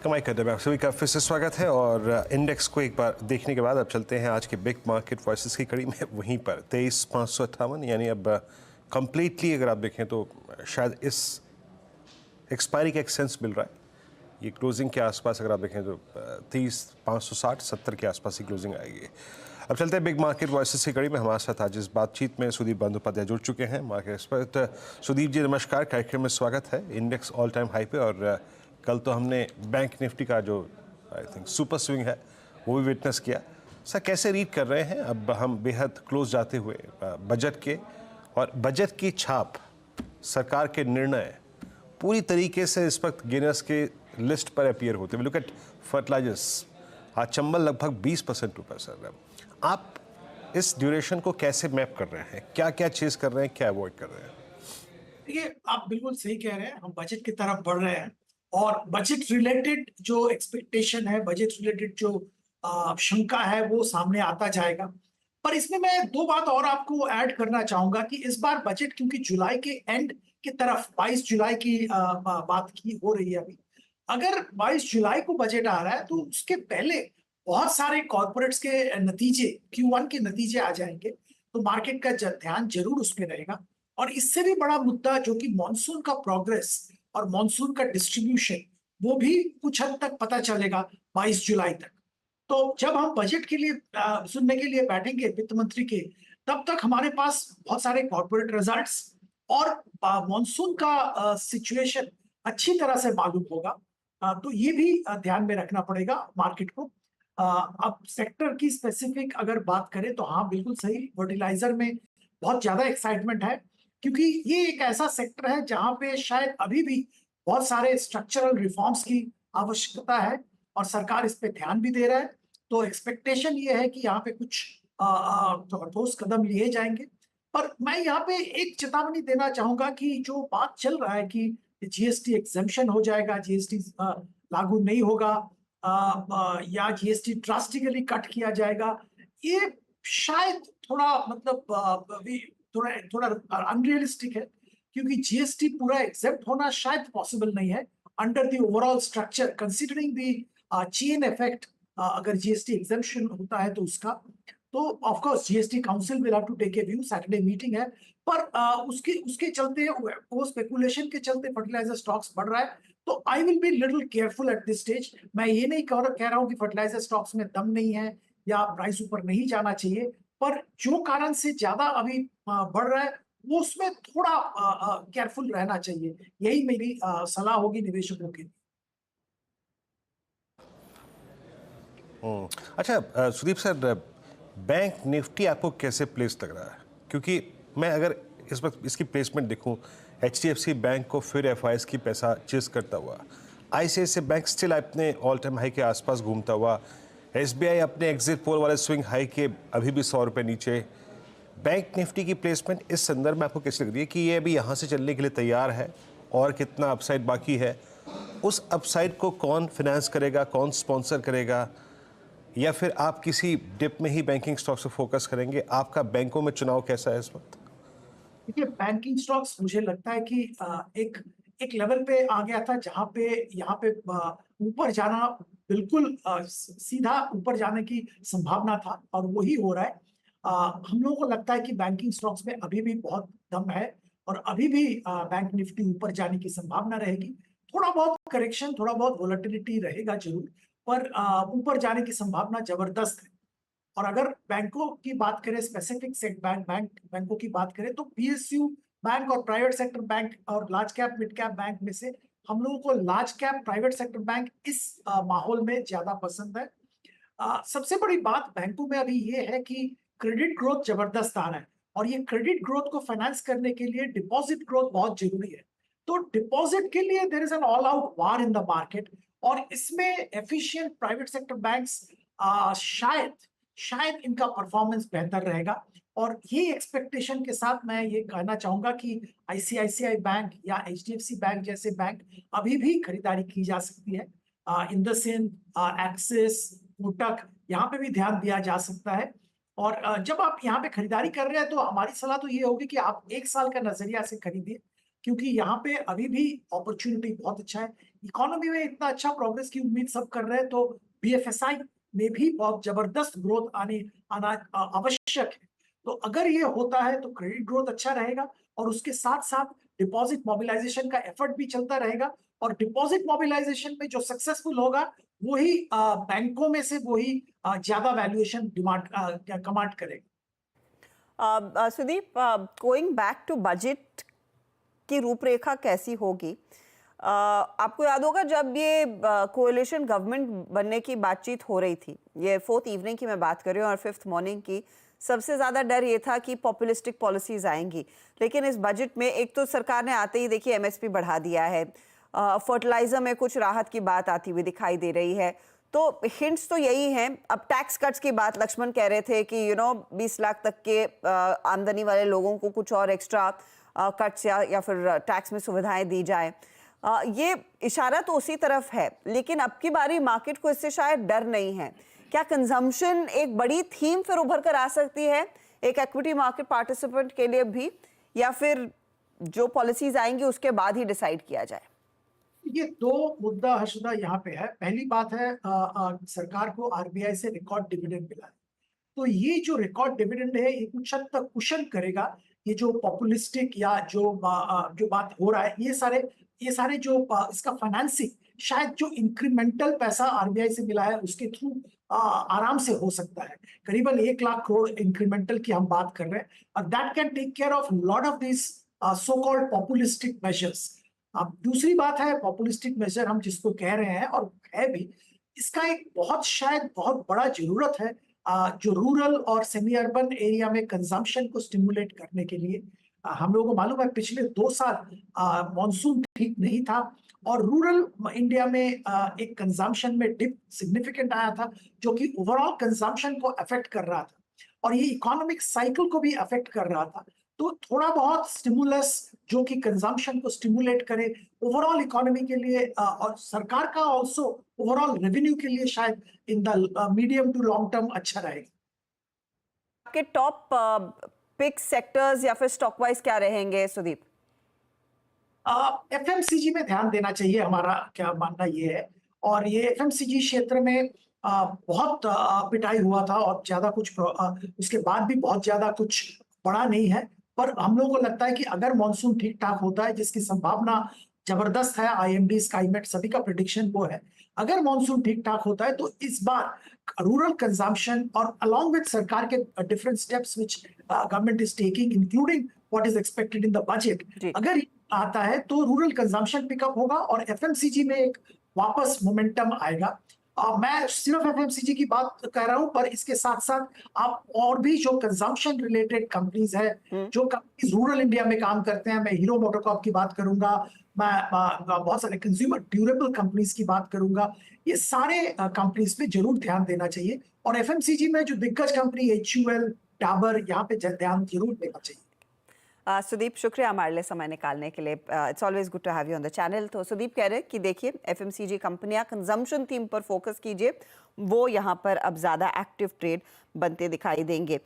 कमाई करने में आप सभी का फिर से स्वागत है। और इंडेक्स को एक बार देखने के बाद अब चलते हैं आज के बिग मार्केट वॉइसेस की कड़ी में। वहीं पर 23,558 यानी अब कंप्लीटली अगर आप देखें तो शायद इस एक्सपायरी का एक सेंस मिल रहा है। ये क्लोजिंग के आसपास अगर आप देखें तो 30,560-70 के आसपास ही क्लोजिंग आएगी। अब चलते हैं बिग मार्केट वॉइसेस की कड़ी में। हमारे साथ आज इस बातचीत में सुदीप बंदोपाध्याय जुड़ चुके हैं, मार्केट एक्सपर्ट। सुदीप जी नमस्कार, कार्यक्रम में स्वागत है। इंडेक्स ऑल टाइम हाई पे और कल तो हमने बैंक निफ्टी का जो आई थिंक सुपर स्विंग है वो भी विटनेस किया। सर कैसे रीड कर रहे हैं अब हम बेहद क्लोज जाते हुए बजट के, और बजट की छाप, सरकार के निर्णय पूरी तरीके से इस वक्त गिनर्स के लिस्ट पर अपीयर होते हैं। लुक एट फर्टिलाइजर्स, आज चंबल लगभग 20% ऊपर। सर आप इस ड्यूरेशन को कैसे मैप कर रहे हैं? क्या क्या चीज कर रहे हैं, क्या अवॉइड कर रहे हैं? देखिए, आप बिल्कुल सही कह रहे हैं। हम बजट की तरफ बढ़ रहे हैं और बजट रिलेटेड जो एक्सपेक्टेशन है, बजट रिलेटेड जो शंका है, वो सामने आता जाएगा। पर इसमें मैं दो बात और आपको ऐड करना चाहूंगा कि इस बार बजट, क्योंकि जुलाई के एंड की तरफ 22 जुलाई की बात की हो रही है अभी। अगर 22 जुलाई को बजट आ रहा है तो उसके पहले बहुत सारे कॉर्पोरेट्स के नतीजे, Q1 के नतीजे आ जाएंगे, तो मार्केट का ध्यान जरूर उसमें रहेगा। और इससे भी बड़ा मुद्दा जो कि मॉनसून का प्रोग्रेस और मॉनसून का डिस्ट्रीब्यूशन, वो भी कुछ हद तक पता चलेगा 22 जुलाई तक। तो जब हम बजट के लिए सुनने के लिए बैठेंगे वित्त मंत्री के, तब तक हमारे पास बहुत सारे कॉर्पोरेट रिजल्ट्स और मॉनसून का सिचुएशन अच्छी तरह से मालूम होगा। तो ये भी ध्यान में रखना पड़ेगा मार्केट को। अब सेक्टर की स्पेसिफिक अगर बात करें तो हाँ, बिल्कुल सही, फर्टिलाइजर में बहुत ज्यादा एक्साइटमेंट है, क्योंकि ये एक ऐसा सेक्टर है जहां पे शायद अभी भी बहुत सारे स्ट्रक्चरल रिफॉर्म्स की आवश्यकता है और सरकार इस पे ध्यान भी दे रहा है। तो एक्सपेक्टेशन ये है कि यहाँ पे कुछ तो ठोस कदम लिए जाएंगे। पर मैं यहाँ पे एक चेतावनी देना चाहूंगा कि जो बात चल रहा है कि जीएसटी एग्जेम्पशन हो जाएगा, जीएसटी लागू नहीं होगा, या जीएसटी ड्रास्टिकली कट किया जाएगा, ये शायद थोड़ा मतलब थोड़ा थोड़ा अनरियलिस्टिक है, क्योंकि जीएसटी पूरा एग्जेप्ट होना शायद पॉसिबल नहीं है under the overall structure, considering the chain effect. अगर जीएसटी एग्जेम्पशन होता है तो उसका, तो of course GST council will have to take a view, Saturday meeting है। पर उसके उसके चलते, वो स्पेकुलेशन के चलते फर्टिलाइजर स्टॉक्स बढ़ रहा है। तो I will be little careful at this stage. मैं ये नहीं कह रहा हूं कि फर्टिलाइजर स्टॉक्स में दम नहीं है या प्राइस ऊपर नहीं जाना चाहिए, पर जो कारण से ज्यादा अभी बढ़ रहा है, वो उसमें थोड़ा केयरफुल रहना चाहिए। यही मेरी सलाह होगी निवेशकों के लिए। अच्छा सुदीप सर, बैंक निफ्टी आपको कैसे प्लेस लग रहा है? क्योंकि मैं अगर इस वक्त इसकी प्लेसमेंट देखूं, एचडीएफसी बैंक को फिर एफआईएस की पैसा चेस करता हुआ, आईसीआईसीआई बैंक स्टिल अपने ऑल टाइम हाई के आसपास घूमता हुआ, एसबीआई अपने एग्जिट पोल वाले स्विंग हाई के अभी भी 100 रुपये नीचे। बैंक निफ्टी की प्लेसमेंट इस संदर्भ में आपको कैसी लग रही है कि ये अभी यहाँ से चलने के लिए तैयार है और कितना अपसाइड बाकी है? उस अपसाइड को कौन फिनेंस करेगा, कौन स्पॉन्सर करेगा, या फिर आप किसी डिप में ही बैंकिंग स्टॉक से फोकस करेंगे? आपका बैंकों में चुनाव कैसा है इस वक्त? देखिए, बैंकिंग स्टॉक्स मुझे लगता है कि एक एक लेवल पे आ गया था जहां पे यहाँ पे ऊपर जाना, बिल्कुल सीधा ऊपर जाने की संभावना था, और वही हो रहा है। हम लोगों को लगता है कि बैंकिंग स्टॉक्स में अभी भी बहुत दम है और अभी भी बैंक निफ्टी ऊपर जाने की संभावना रहेगी। थोड़ा बहुत करेक्शन, थोड़ा बहुत वोलेटिलिटी रहेगा जरूर, पर ऊपर जाने की संभावना जबरदस्त है। और अगर बैंकों की बात करें, स्पेसिफिक सेट बैंकों की बात करें, तो पीएसयू बैंक और प्राइवेट सेक्टर बैंक और large cap mid cap bank में से हम लोगों को large cap private sector bank इस माहौल में ज्यादा पसंद है। सबसे बड़ी बात बैंकों में अभी ये है कि क्रेडिट ग्रोथ जबरदस्त आ रहा है, और ये क्रेडिट ग्रोथ को फाइनेंस करने के लिए डिपॉजिट ग्रोथ बहुत जरूरी है। तो डिपॉजिट के लिए there is an all out war in the market, और इसमें एफिशिएंट प्राइवेट सेक्टर बैंक्स शायद शायद इनका परफॉर्मेंस बेहतर रहेगा। और ये एक्सपेक्टेशन के साथ मैं ये कहना चाहूंगा कि आईसीआईसीआई बैंक या एचडीएफसी बैंक जैसे बैंक अभी भी खरीदारी की जा सकती है। इंडसइंड, एक्सिस, कोटक, यहाँ पे भी ध्यान दिया जा सकता है। और जब आप यहाँ पे खरीदारी कर रहे हैं तो हमारी सलाह तो ये होगी कि आप एक साल का नजरिया से खरीदिए, क्योंकि यहाँ पे अभी भी अपॉर्चुनिटी बहुत अच्छा है। इकोनॉमी में इतना अच्छा प्रोग्रेस की उम्मीद सब कर रहे हैं, तो बीएफएसआई में भी बहुत जबरदस्त ग्रोथ आना आवश्यक है। तो अगर ये होता है तो क्रेडिट ग्रोथ अच्छा रहेगा, और उसके साथ साथ डिपॉजिट मोबिलाइजेशन का एफर्ट भी चलता रहेगा, और डिपॉजिट मोबिलाइजेशन में जो सक्सेसफुल होगा वही बैंकों में से वही ज्यादा वैल्यूएशन कमांड करेगा। Sudeep, going back to budget की रूपरेखा कैसी होगी? आपको याद होगा जब ये कोalition गवर्नमेंट बनने की बातचीत हो रही थी, ये 4th इवनिंग की मैं बात कर रही हूँ और 5th मॉर्निंग की, सबसे ज्यादा डर ये था कि पॉपुलिस्टिक पॉलिसीज आएंगी। लेकिन इस बजट में एक तो सरकार ने आते ही देखिए एमएसपी बढ़ा दिया है, फर्टिलाइजर में कुछ राहत की बात आती हुई दिखाई दे रही है, तो हिंट्स तो यही हैं। अब टैक्स कट्स की बात लक्ष्मण कह रहे थे कि 20 लाख तक के आमदनी वाले लोगों को कुछ और एक्स्ट्रा कट्स या फिर टैक्स में सुविधाएं दी जाए। ये इशारा तो उसी तरफ है, लेकिन अब की बारी मार्केट को इससे शायद डर नहीं है। क्या कंजम्पशन एक बड़ी थीम फिर उभर कर आ सकती है एक इक्विटी मार्केट पार्टिसिपेंट के लिए भी, या फिर जो पॉलिसीज आएंगी उसके बाद ही डिसाइड किया जाए? ये दो मुद्दा हर्षदा यहाँ पे है। पहली बात है सरकार को आरबीआई से रिकॉर्ड डिविडेंड मिला है, तो ये जो रिकॉर्ड डिविडेंड है ये कुछ हद तक कुशन करेगा ये जो पॉपुलिस्टिक या जो बात हो रहा है, ये सारे जो इसका फाइनेंसिंग शायद जो इंक्रीमेंटल पैसा आरबीआई से मिला है उसके थ्रू आराम से हो सकता है। करीबन 1 लाख करोड़ इंक्रीमेंटल की हम बात कर रहे हैं, और that can take care of lot of this so called populistic measures. अब दूसरी बात है पॉपुलिस्टिक मेजर हम जिसको कह रहे हैं, और है भी, इसका एक शायद बहुत बड़ा जरूरत है जो रूरल और सेमी अर्बन एरिया में कंजम्पशन को स्टिमुलेट करने के लिए। हम लोगों को मालूम है पिछले 2 साल मॉनसून ठीक नहीं था, और रूरल इंडिया में एक कंजम्पशन में डिप सिग्निफिकेंट आया था, जो कि ओवरऑल कंजम्पशन को अफेक्ट कर रहा था, और ये इकोनॉमिक साइकिल को भी अफेक्ट कर रहा था। तो थोड़ा बहुत स्टिमुलस जो कि कंजम्पशन को स्टिमुलेट करे ओवरऑल इकोनॉमी के लिए, और सरकार का ऑल्सो ओवरऑल रेवेन्यू के लिए शायद in the medium to long term अच्छा रहेगा। आपके टॉप पिक सेक्टर्स या फिर स्टॉक वाइज क्या रहेंगे सुदीप? एफएमसीजी में ध्यान देना चाहिए, हमारा क्या मानना ये है। और ये एफएमसीजी क्षेत्र में बहुत पिटाई हुआ था, और ज्यादा कुछ उसके बाद भी बहुत ज्यादा कुछ बड़ा नहीं है। पर हम लोगों को लगता है कि अगर मॉनसून ठीक ठाक होता है, जिसकी संभावना जबरदस्त है, आईएमडी स्काईमेट सभी का प्रेडिक्शन वो है, अगर मॉनसून ठीक ठाक होता है तो इस बार रूरल कंजम्पशन और अलोंग विद सरकार के different steps which government is taking including what is expected in the budget, अगर आता है तो रूरल कंजम्पशन पिकअप होगा और एफएमसीजी में एक वापस मोमेंटम आएगा। मैं सिर्फ एफएमसीजी की बात कर रहा हूं, पर इसके साथ साथ आप और भी जो कंजम्पशन रिलेटेड कंपनीज है, जो कंपनीज रूरल इंडिया में काम करते हैं, मैं हीरो मोटोकॉर्प की बात करूंगा, मैं बहुत सारे कंज्यूमर ड्यूरेबल कंपनीज की बात करूंगा, ये सारे कंपनीज पे जरूर ध्यान देना चाहिए। और एफएमसीजी में जो दिग्गज कंपनी एचयूएल, डाबर, यहाँ पे ध्यान जरूर देना चाहिए। सुदीप, शुक्रिया हमारे लिए समय निकालने के लिए। It's always good to have you on the channel. तो सुदीप कह रहे हैं कि देखिए एफएमसीजी कंपनियां कंजम्पशन थीम पर फोकस कीजिए, वो यहाँ पर अब ज़्यादा एक्टिव ट्रेड बनते दिखाई देंगे।